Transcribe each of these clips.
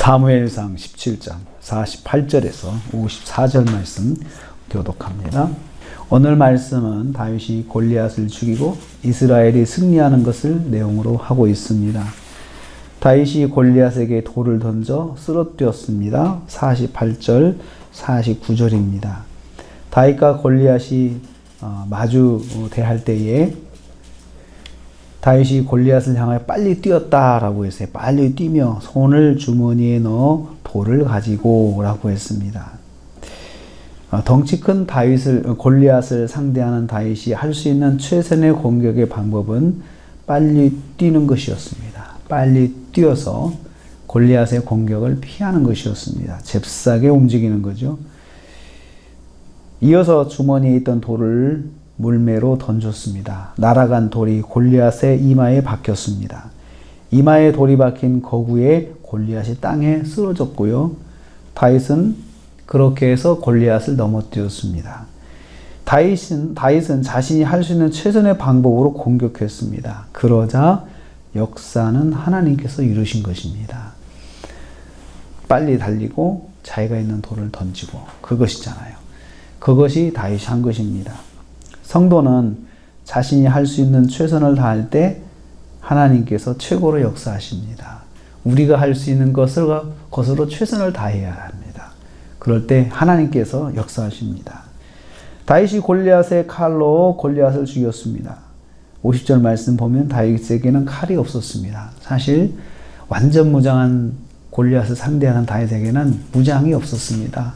사무엘상 17장 48절에서 54절 말씀 교독합니다. 오늘 말씀은 다윗이 골리앗을 죽이고 이스라엘이 승리하는 것을 내용으로 하고 있습니다. 다윗이 골리앗에게 돌을 던져 쓰러뜨렸습니다. 48절, 49절입니다. 다윗과 골리앗이 마주 대할 때에 다윗이 골리앗을 향하여 빨리 뛰었다라고 했어요. 빨리 뛰며 손을 주머니에 넣어 돌을 가지고 라고 했습니다. 덩치 큰 골리앗을 상대하는 다윗이 할 수 있는 최선의 공격의 방법은 빨리 뛰는 것이었습니다. 빨리 뛰어서 골리앗의 공격을 피하는 것이었습니다. 잽싸게 움직이는 거죠. 이어서 주머니에 있던 돌을 물매로 던졌습니다. 날아간 돌이 골리앗의 이마에 박혔습니다. 이마에 돌이 박힌 거구에 골리앗이 땅에 쓰러졌고요. 다윗은 그렇게 해서 골리앗을 넘어뜨렸습니다. 다윗은 자신이 할 수 있는 최선의 방법으로 공격했습니다. 그러자 역사는 하나님께서 이루신 것입니다. 빨리 달리고 자기가 있는 돌을 던지고 그것이잖아요. 그것이 다윗이 한 것입니다. 성도는 자신이 할 수 있는 최선을 다할 때 하나님께서 최고로 역사하십니다. 우리가 할 수 있는 것으로 최선을 다해야 합니다. 그럴 때 하나님께서 역사하십니다. 다윗이 골리앗의 칼로 골리앗을 죽였습니다. 50절 말씀 보면 다윗에게는 칼이 없었습니다. 사실 완전 무장한 골리앗을 상대하는 다윗에게는 무장이 없었습니다.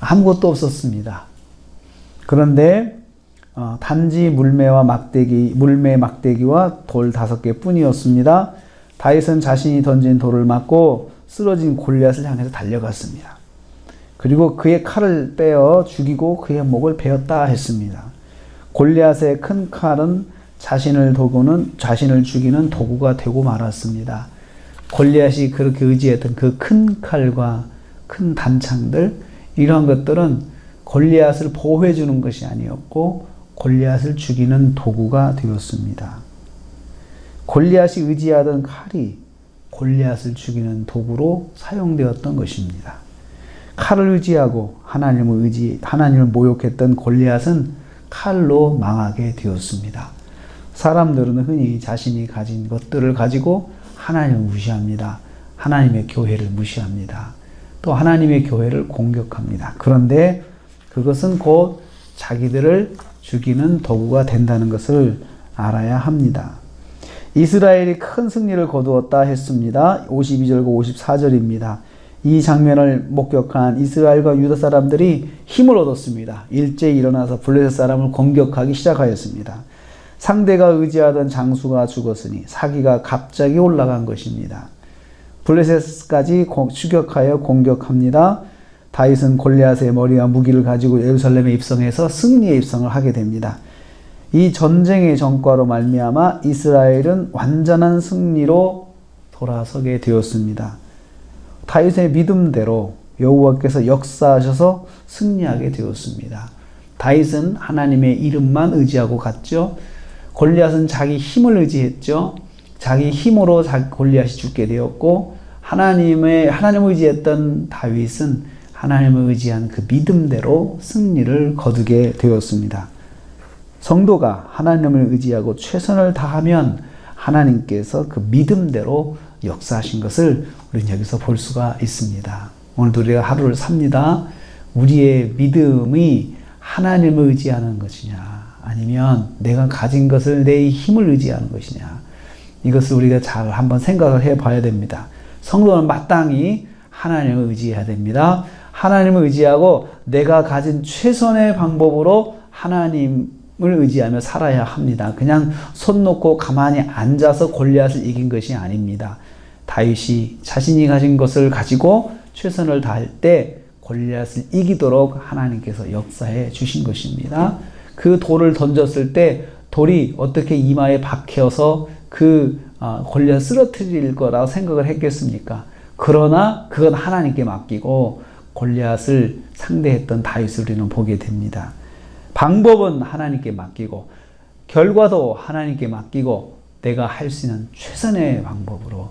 아무것도 없었습니다. 그런데 단지 물매 막대기와 돌 5개 뿐이었습니다. 다윗은 자신이 던진 돌을 맞고 쓰러진 골리앗을 향해서 달려갔습니다. 그리고 그의 칼을 빼어 죽이고 그의 목을 베었다 했습니다. 골리앗의 큰 칼은 자신을 죽이는 도구가 되고 말았습니다. 골리앗이 그렇게 의지했던 그 큰 칼과 큰 단창들, 이러한 것들은 골리앗을 보호해 주는 것이 아니었고 골리앗을 죽이는 도구가 되었습니다. 골리앗이 의지하던 칼이 골리앗을 죽이는 도구로 사용되었던 것입니다. 칼을 의지하고 하나님을 모욕했던 골리앗은 칼로 망하게 되었습니다. 사람들은 흔히 자신이 가진 것들을 가지고 하나님을 무시합니다. 하나님의 교회를 무시합니다. 또 하나님의 교회를 공격합니다. 그런데 그것은 곧 자기들을 죽이는 도구가 된다는 것을 알아야 합니다. 이스라엘이 큰 승리를 거두었다 했습니다. 52절과 54절입니다. 이 장면을 목격한 이스라엘과 유다 사람들이 힘을 얻었습니다. 일제히 일어나서 블레셋 사람을 공격하기 시작하였습니다. 상대가 의지하던 장수가 죽었으니 사기가 갑자기 올라간 것입니다. 블레셋까지 추격하여 공격합니다. 다윗은 골리앗의 머리와 무기를 가지고 예루살렘에 입성해서 승리의 입성을 하게 됩니다. 이 전쟁의 전과로 말미암아 이스라엘은 완전한 승리로 돌아서게 되었습니다. 다윗의 믿음대로 여호와께서 역사하셔서 승리하게 되었습니다. 다윗은 하나님의 이름만 의지하고 갔죠. 골리앗은 자기 힘을 의지했죠. 자기 힘으로 골리앗이 죽게 되었고 하나님을 의지했던 다윗은 하나님을 의지한 그 믿음대로 승리를 거두게 되었습니다. 성도가 하나님을 의지하고 최선을 다하면 하나님께서 그 믿음대로 역사하신 것을 우리는 여기서 볼 수가 있습니다. 오늘도 우리가 하루를 삽니다. 우리의 믿음이 하나님을 의지하는 것이냐, 아니면 내가 가진 것을 내 힘을 의지하는 것이냐, 이것을 우리가 잘 한번 생각을 해 봐야 됩니다. 성도는 마땅히 하나님을 의지해야 됩니다. 하나님을 의지하고 내가 가진 최선의 방법으로 하나님을 의지하며 살아야 합니다. 그냥 손 놓고 가만히 앉아서 골리앗을 이긴 것이 아닙니다. 다윗이 자신이 가진 것을 가지고 최선을 다할 때 골리앗을 이기도록 하나님께서 역사해 주신 것입니다. 그 돌을 던졌을 때 돌이 어떻게 이마에 박혀서 골리앗을 쓰러뜨릴 거라고 생각을 했겠습니까? 그러나 그건 하나님께 맡기고 골리앗을 상대했던 다윗을 우리는 보게 됩니다. 방법은 하나님께 맡기고 결과도 하나님께 맡기고 내가 할 수 있는 최선의 방법으로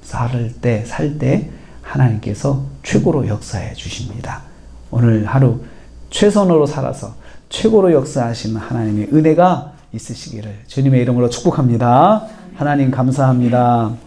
살 때 하나님께서 최고로 역사해 주십니다. 오늘 하루 최선으로 살아서 최고로 역사하시는 하나님의 은혜가 있으시기를 주님의 이름으로 축복합니다. 하나님 감사합니다.